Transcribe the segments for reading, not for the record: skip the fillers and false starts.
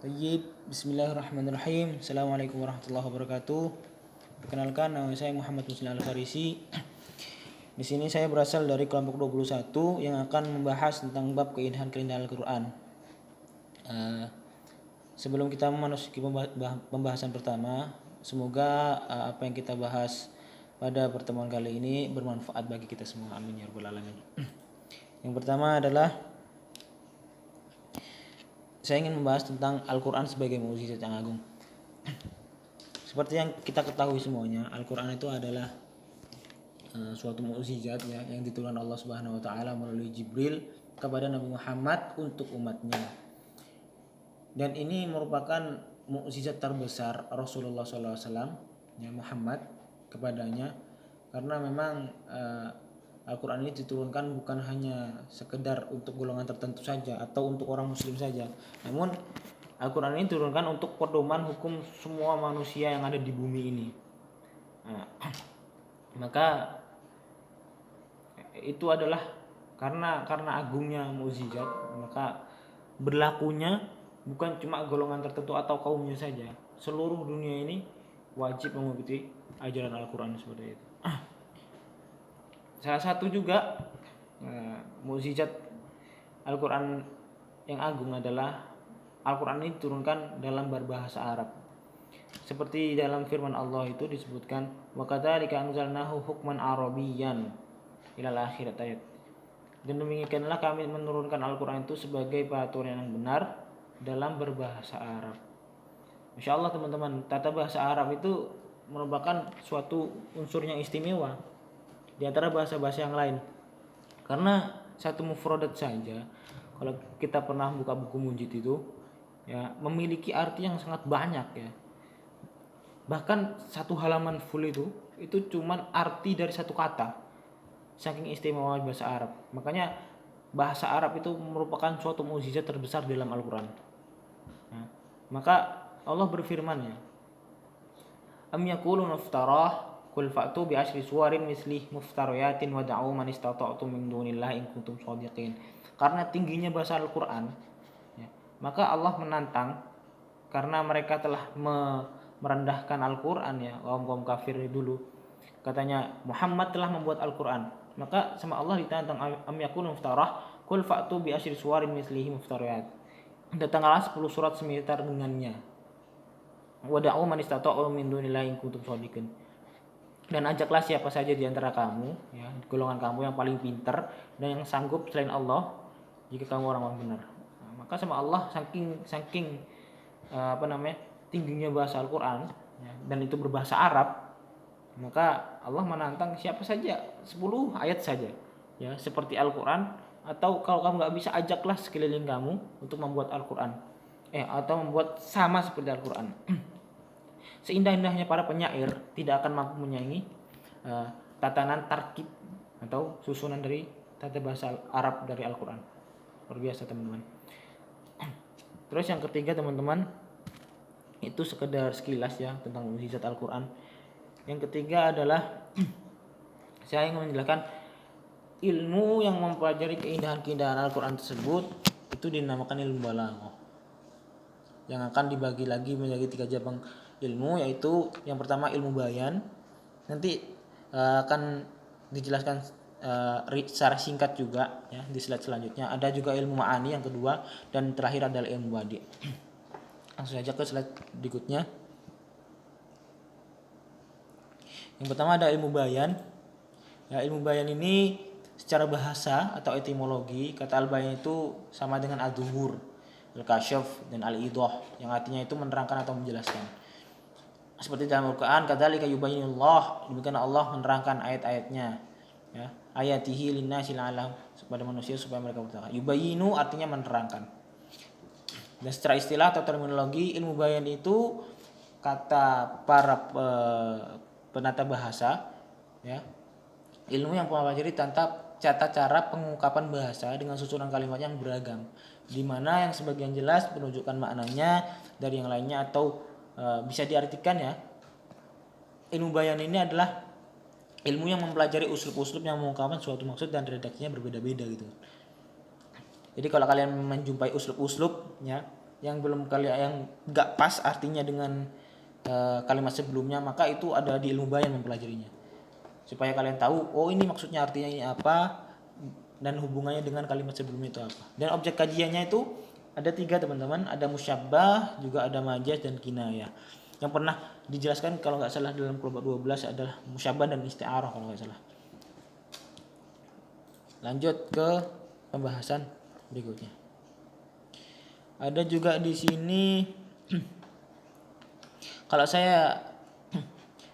Tayyib, Bismillahirrahmanirrahim. Assalamualaikum warahmatullahi wabarakatuh. Perkenalkan, nama saya Muhammad Muslim Al-Farisi. Di sini saya berasal dari kelompok 21 yang akan membahas tentang bab keindahan-keindahan Al-Quran. Sebelum kita memasuki pembahasan pertama, semoga apa yang kita bahas pada pertemuan kali ini bermanfaat bagi kita semua. Amin ya rabbal alamin. Yang pertama adalah saya ingin membahas tentang Al-Quran sebagai mukjizat yang agung. Seperti yang kita ketahui semuanya, Al-Quran itu adalah suatu mukjizat ya, yang diturunkan Allah Subhanahu Wa Taala melalui Jibril kepada Nabi Muhammad untuk umatnya. Dan ini merupakan mukjizat terbesar Rasulullah SAW ya, Muhammad kepadanya, karena memang Al-Quran ini diturunkan bukan hanya sekedar untuk golongan tertentu saja atau untuk orang muslim saja, namun Al-Quran ini diturunkan untuk pedoman hukum semua manusia yang ada di bumi ini. Maka itu adalah karena agungnya mukjizat, maka berlakunya bukan cuma golongan tertentu atau kaumnya saja, seluruh dunia ini wajib mengikuti ajaran Al-Quran seperti itu. Salah satu juga mukjizat Al-Quran yang agung adalah Al-Quran ini diturunkan dalam berbahasa Arab. Seperti dalam firman Allah itu disebutkan, wa kadzalika anzalnahu hukman arabiyyan ilal akhirat ayat. Dan demikianlah kami menurunkan Al-Quran itu sebagai peraturan yang benar dalam berbahasa Arab. Masya Allah teman-teman, tata bahasa Arab itu merupakan suatu unsur yang istimewa di antara bahasa-bahasa yang lain, karena satu mufradat saja, kalau kita pernah buka buku munjid itu ya, memiliki arti yang sangat banyak ya. Bahkan satu halaman full itu cuman arti dari satu kata, saking istimewa bahasa Arab. Makanya bahasa Arab itu merupakan suatu mukjizat terbesar dalam Al-Quran. Nah, maka Allah berfirman ya, am yakuluna iftarah Qul fa'tu bi asyri suwarin mislih muftariyatin wa da'u man istata'tum min dunillahi in kuntum shadiqin. Karena tingginya bahasa Al-Qur'an ya, maka Allah menantang karena mereka telah merendahkan Al-Qur'an ya, kaum kafir dulu. Katanya Muhammad telah membuat Al-Qur'an. Maka sama Allah ditantang, am yakunu muftarah Qul fa'tu bi asyri suwarin mislihi muftariyat. Datanglah 10 surat semisal dengannya. Wa da'u man istata'tum min dunillahi in kuntum shadiqin. Dan ajaklah siapa saja di antara kamu ya, golongan kamu yang paling pintar dan yang sanggup selain Allah jika kamu orang-orang benar. Nah, maka sama Allah saking tingginya bahasa Al-Qur'an ya, dan itu berbahasa Arab, maka Allah menantang siapa saja 10 ayat saja ya, seperti Al-Qur'an, atau kalau kamu nggak bisa, ajaklah sekeliling kamu untuk membuat Al-Qur'an atau membuat sama seperti Al-Qur'an. Seindah-indahnya para penyair tidak akan mampu menyaingi tatanan tarkib atau susunan dari tata bahasa Arab dari Al-Quran. Luar biasa teman-teman. Terus yang ketiga teman-teman, itu sekedar sekilas ya tentang mukjizat Al-Quran. Yang ketiga adalah saya ingin menjelaskan ilmu yang mempelajari keindahan-keindahan Al-Quran tersebut itu dinamakan ilmu balaghah, yang akan dibagi lagi menjadi 3 cabang ilmu, yaitu yang pertama ilmu bayan, nanti akan dijelaskan secara singkat juga ya di slide selanjutnya. Ada juga ilmu ma'ani yang kedua, dan terakhir adalah ilmu badi. Langsung saja ke slide berikutnya. Yang pertama ada ilmu bayan. Ya, ilmu bayan ini secara bahasa atau etimologi, kata al-bayan itu sama dengan ad-dhuhur, al-kasyaf, dan al-idah, yang artinya itu menerangkan atau menjelaskan. Seperti dalam Al-Quran, kadzalika yubayyinullah, demikian Allah menerangkan ayat-ayatnya ya, ayatihi linnasi la'allahum, kepada manusia supaya mereka bertakwa. Yubayyinu artinya menerangkan. Dan secara istilah atau terminologi, ilmu bayan itu kata para penata bahasa ya, ilmu yang mempelajari tata cara pengungkapan bahasa dengan susunan kalimat yang beragam, di mana yang sebagian jelas menunjukkan maknanya dari yang lainnya, atau bisa diartikan ya, ilmu bayan ini adalah ilmu yang mempelajari uslub-uslub yang mengungkapkan suatu maksud dan redaksinya berbeda-beda gitu. Jadi kalau kalian menjumpai uslub-uslub ya, yang belum kalian yang nggak pas artinya dengan kalimat sebelumnya, maka itu ada di ilmu bayan mempelajarinya. Supaya kalian tahu, oh ini maksudnya artinya ini apa dan hubungannya dengan kalimat sebelumnya itu apa. Dan objek kajiannya itu ada 3 teman-teman, ada musyabbah, juga ada majaz dan kinayah. Yang pernah dijelaskan kalau nggak salah dalam kelompok 12 adalah musyabbah dan isti'arah kalau nggak salah. Lanjut ke pembahasan berikutnya. Ada juga di sini kalau saya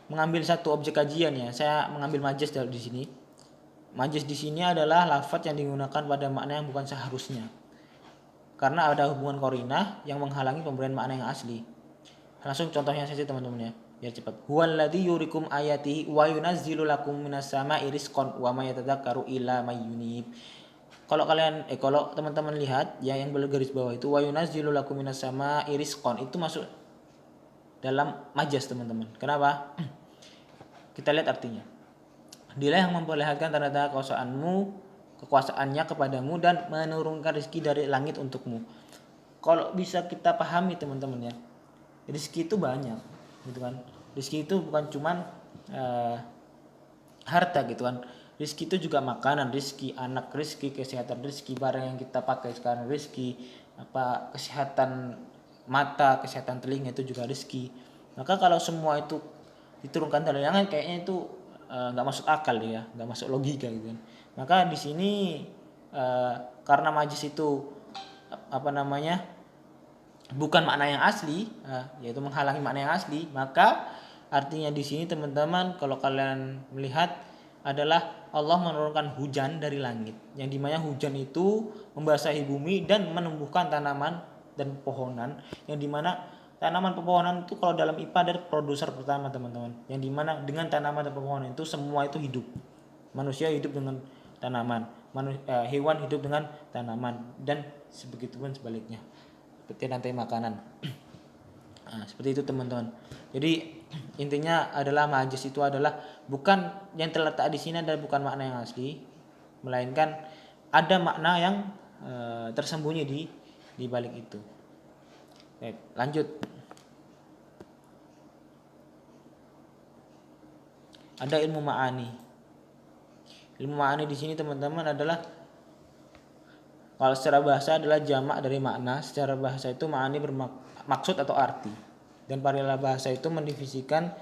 mengambil satu objek kajian ya, saya mengambil majaz di sini. Majaz di sini adalah lafadz yang digunakan pada makna yang bukan seharusnya. Karena ada hubungan qarinah yang menghalangi pemberian makna yang asli. Langsung contohnya saja teman-teman ya, biar cepat. Huwallazi yurikum ayatihi wa yunazzilu lakum minas sama'i rizqan wa may yatadzakkaru illa may yunib. Kalau kalian kalau teman-teman lihat ya yang bergaris bawah itu wa yunazzilu lakum minas sama'i rizqan itu masuk dalam majaz teman-teman. Kenapa? Kita lihat artinya. Dialah yang memperlihatkan tanda-tanda kekuasaannya kepadamu dan menurunkan rezeki dari langit untukmu. Kalau bisa kita pahami teman-teman ya, rezeki itu banyak, gitu kan. Rezeki itu bukan cuman harta gitu kan. Rezeki itu juga makanan, rezeki anak, rezeki kesehatan, rezeki barang yang kita pakai sekarang, rezeki kesehatan mata, kesehatan telinga itu juga rezeki. Maka kalau semua itu diturunkan dari langit kayaknya itu nggak masuk akal ya, nggak masuk logika gitu kan. Maka di sini karena majaz itu bukan makna yang asli, yaitu menghalangi makna yang asli, maka artinya di sini teman-teman kalau kalian melihat adalah Allah menurunkan hujan dari langit, yang dimana hujan itu membasahi bumi dan menumbuhkan tanaman dan pepohonan, yang dimana tanaman pepohonan itu kalau dalam IPA ada produser pertama teman-teman, yang dimana dengan tanaman dan pepohonan itu semua itu hidup. Manusia hidup dengan tanaman, hewan hidup dengan tanaman, dan sebegitu pun sebaliknya seperti rantai makanan. Seperti itu teman-teman. Jadi intinya adalah majaz itu adalah bukan yang terletak di sini adalah bukan makna yang asli, melainkan ada makna yang tersembunyi di balik itu. Baik, lanjut. Ada ilmu ma'ani. Ilmu ma'ani di sini teman-teman adalah kalau secara bahasa adalah jamak dari makna. Secara bahasa itu ma'ani bermaksud atau arti. Dan para bahasa itu mendivisikan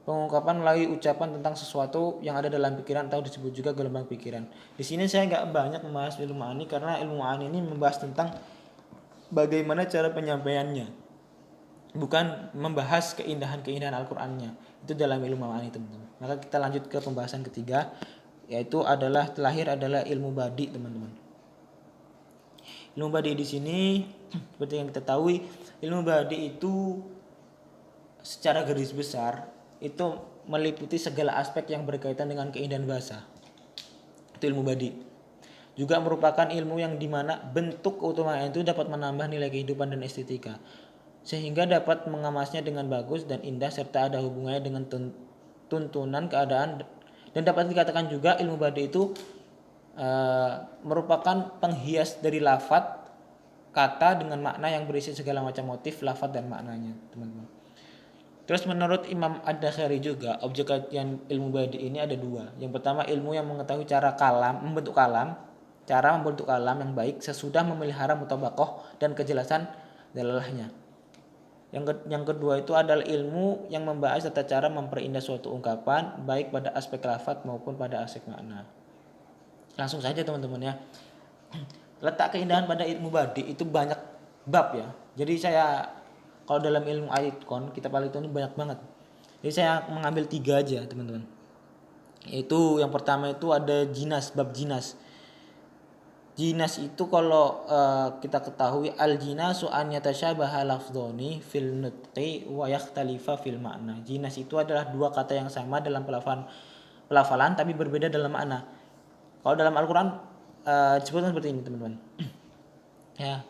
pengungkapan melalui ucapan tentang sesuatu yang ada dalam pikiran atau disebut juga gelombang pikiran. Di sini saya nggak banyak membahas ilmu ma'ani karena ilmu ma'ani ini membahas tentang bagaimana cara penyampaiannya, bukan membahas keindahan-keindahan Al-Qur'annya. Itu dalam ilmu ma'ani teman-teman. Maka kita lanjut ke pembahasan ketiga, yaitu adalah terakhir adalah ilmu badi teman-teman. Ilmu badi di sini seperti yang kita tahu, ilmu badi itu secara garis besar itu meliputi segala aspek yang berkaitan dengan keindahan bahasa. Itu ilmu badi. Juga merupakan ilmu yang dimana bentuk keutamaan itu dapat menambah nilai kehidupan dan estetika, sehingga dapat mengemasnya dengan bagus dan indah serta ada hubungannya dengan tuntunan keadaan. Dan dapat dikatakan juga ilmu badi itu merupakan penghias dari lafadz kata dengan makna yang berisi segala macam motif lafadz dan maknanya teman-teman. Terus menurut Imam Ad-Dakhari juga objek kajian ilmu badi ini ada 2. Yang pertama ilmu yang mengetahui cara membentuk kalam yang baik sesudah memelihara mutabaqah dan kejelasan dalalahnya. Yang kedua itu adalah ilmu yang membahas tata cara memperindah suatu ungkapan baik pada aspek lafadz maupun pada aspek makna. Langsung saja teman-teman ya. Letak keindahan pada ilmu badi itu banyak bab ya. Jadi saya kalau dalam ilmu Aitkon, kitab Aitkon ini banyak banget. Jadi saya mengambil 3 aja teman-teman. Yaitu yang pertama itu ada jinas, bab jinas. Jinas itu kalau kita ketahui al-jinasu an yatasyabaha lafdhoni fil nutqi wa yakhtalifa fil makna. Jinas itu adalah 2 kata yang sama dalam pelafalan tapi berbeda dalam makna. Kalau dalam Al-Qur'an disebutkan seperti ini teman-teman. Ya.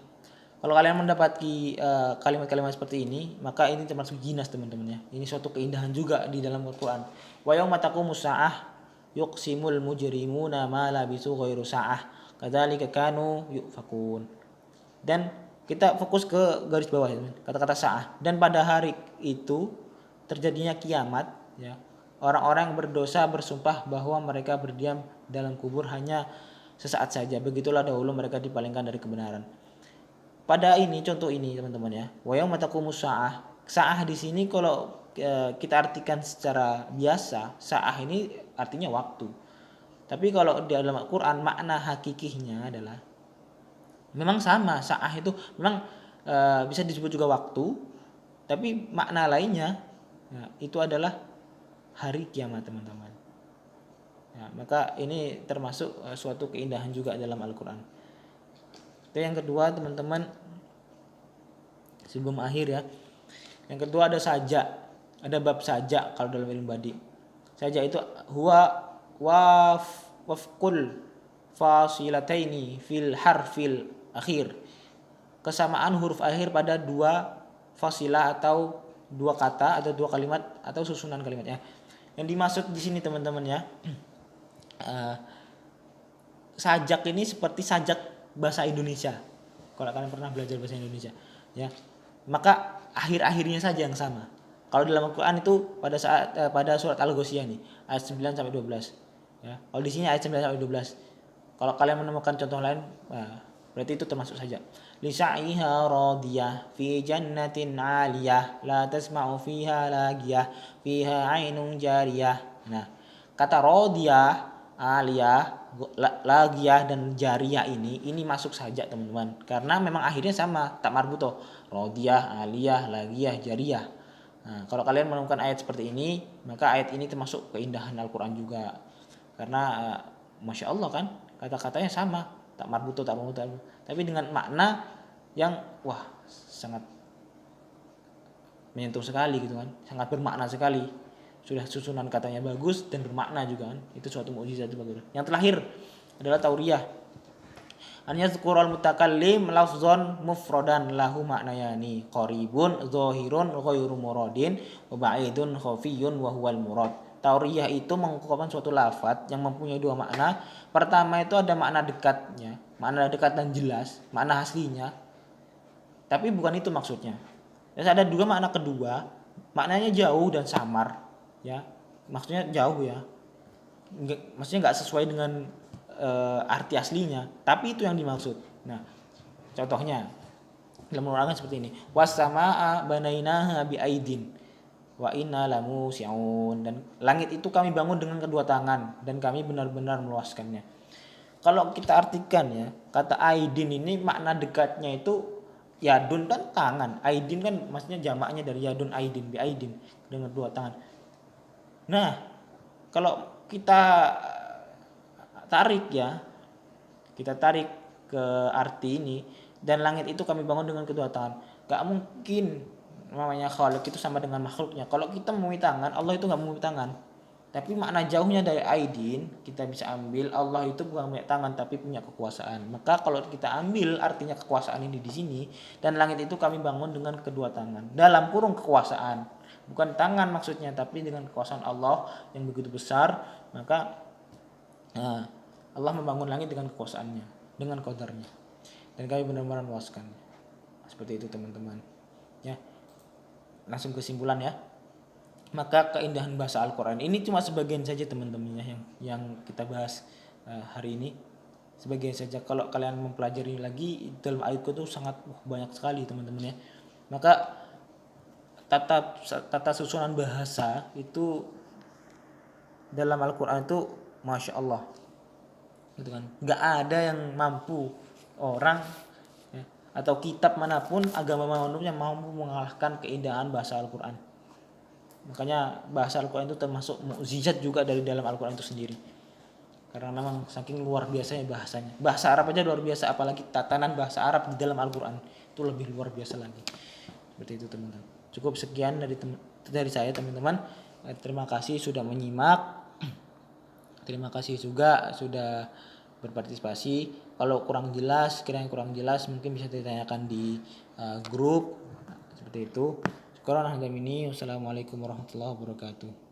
Kalau kalian mendapati kalimat-kalimat seperti ini, maka ini termasuk jinas teman-teman ya. Ini suatu keindahan juga di dalam Al-Qur'an. Wa yauma taqumus saah yuqsimul mujrimuna ma labisu ghairu saah. Kadzalika kanu yufakun. Dan Kita fokus ke garis bawah ya, kata-kata sa'ah. Dan pada hari itu terjadinya kiamat ya. Orang-orang yang berdosa bersumpah bahwa mereka berdiam dalam kubur hanya sesaat saja. Begitulah dahulu mereka dipalingkan dari kebenaran. Pada ini contoh ini teman-teman ya. Wa yauma taqumus sa'ah. Sa'ah di sini kalau kita artikan secara biasa, sa'ah ini artinya waktu. Tapi kalau di dalam Al-Qur'an makna hakikihnya adalah memang sama, sa'ah itu memang bisa disebut juga waktu, tapi makna lainnya ya, itu adalah hari kiamat teman-teman. Ya, maka ini termasuk suatu keindahan juga dalam Al-Qur'an. Itu yang kedua teman-teman, sebelum akhir ya. Yang kedua ada saja, ada bab saja kalau dalam ilmu badi. Saja itu huwa wafqul fasilataini fil harfil akhir. Kesamaan huruf akhir pada dua fasilah atau dua kata atau dua kalimat atau susunan kalimatnya. Yang dimaksud di sini teman-teman ya, sajak ini seperti sajak bahasa Indonesia. Kalau kalian pernah belajar bahasa Indonesia, ya, maka akhir-akhirnya saja yang sama. Kalau dalam Al-Quran itu pada surat Al-Ghasyiyah nih ayat 9 sampai 12. Ya, kalau di sini ayat 9 sampai 12. Kalau kalian menemukan contoh lain, berarti itu termasuk saja. Lisa'iha radiyah fi jannatin 'aliyah la tasma'u fiha lagiyah fiha 'ainun jariyah. Nah, kata radiyah, aliyah, lagiyah dan jariyah ini masuk saja teman-teman. Karena memang akhirnya sama, tak marbuto. Radiyah, aliyah, lagiyah, jariyah. Nah, kalau kalian menemukan ayat seperti ini, maka ayat ini termasuk keindahan Al-Qur'an juga. Karena Masya Allah kan, kata-katanya sama, tak marbuto, tak marbuto, tapi dengan makna yang sangat menyentuh sekali gitu kan, sangat bermakna sekali. Sudah susunan katanya bagus dan bermakna juga kan, itu suatu mukjizat bagus. Yang terakhir adalah tauriyah. An yazkurul mutakallim lafzan mufradan lahu ma'nayani qaribun zahirun ghairu muradin wa ba'idun khafiyun wa huwal murad. Tauriyah itu mengungkapkan suatu lafaz yang mempunyai dua makna. Pertama itu ada makna dekatnya, makna dekat dan jelas, makna aslinya. Tapi bukan itu maksudnya. Terus ada juga makna kedua, maknanya jauh dan samar, ya. Maksudnya jauh ya. Maksudnya nggak sesuai dengan arti aslinya, tapi itu yang dimaksud. Nah, contohnya dalam penerangan seperti ini. Was-samaa banainaha biaidin wa inna lamusiun, dan langit itu kami bangun dengan kedua tangan dan kami benar-benar meluaskannya. Kalau kita artikan ya, kata aidin ini makna dekatnya itu yadun kan tangan, aidin kan maksudnya jamaknya dari yadun aidin bi aidin dengan dua tangan. Nah, kalau kita tarik ya, kita tarik ke arti ini, dan langit itu kami bangun dengan kedua tangan. Gak mungkin namanya khaliq itu sama dengan makhluknya. Kalau kita mempunyai tangan, Allah itu gak mempunyai tangan. Tapi makna jauhnya dari aidin, kita bisa ambil Allah itu bukan punya tangan tapi punya kekuasaan. Maka kalau kita ambil artinya kekuasaan ini di sini, dan langit itu kami bangun dengan kedua tangan. Dalam kurung kekuasaan, bukan tangan maksudnya, tapi dengan kekuasaan Allah yang begitu besar, maka Allah membangun langit dengan kekuasaannya, dengan qadarnya, dan kami benar-benar meluaskan. Seperti itu teman-teman. Ya, langsung kesimpulan ya. Maka keindahan bahasa Al-Quran ini cuma sebagian saja teman-teman ya, yang kita bahas hari ini. Sebagian saja. Kalau kalian mempelajari lagi dalam ayat itu sangat banyak sekali teman-teman ya. Maka tata susunan bahasa itu dalam Al-Quran itu Masya Allah gitu kan. Gak ada yang mampu orang ya, atau kitab manapun, agama manapun yang mampu mengalahkan keindahan bahasa Al-Quran. Makanya bahasa Al-Quran itu termasuk mukjizat juga dari dalam Al-Quran itu sendiri. Karena memang saking luar biasanya bahasanya. Bahasa Arab aja luar biasa, apalagi tatanan bahasa Arab di dalam Al-Quran itu lebih luar biasa lagi. Seperti itu teman-teman. Cukup sekian dari saya teman-teman. Terima kasih sudah menyimak. Terima kasih juga sudah berpartisipasi. Kalau kiranya kurang jelas mungkin bisa ditanyakan di grup. Seperti itu. Sekarang Wassalamualaikum warahmatullahi wabarakatuh.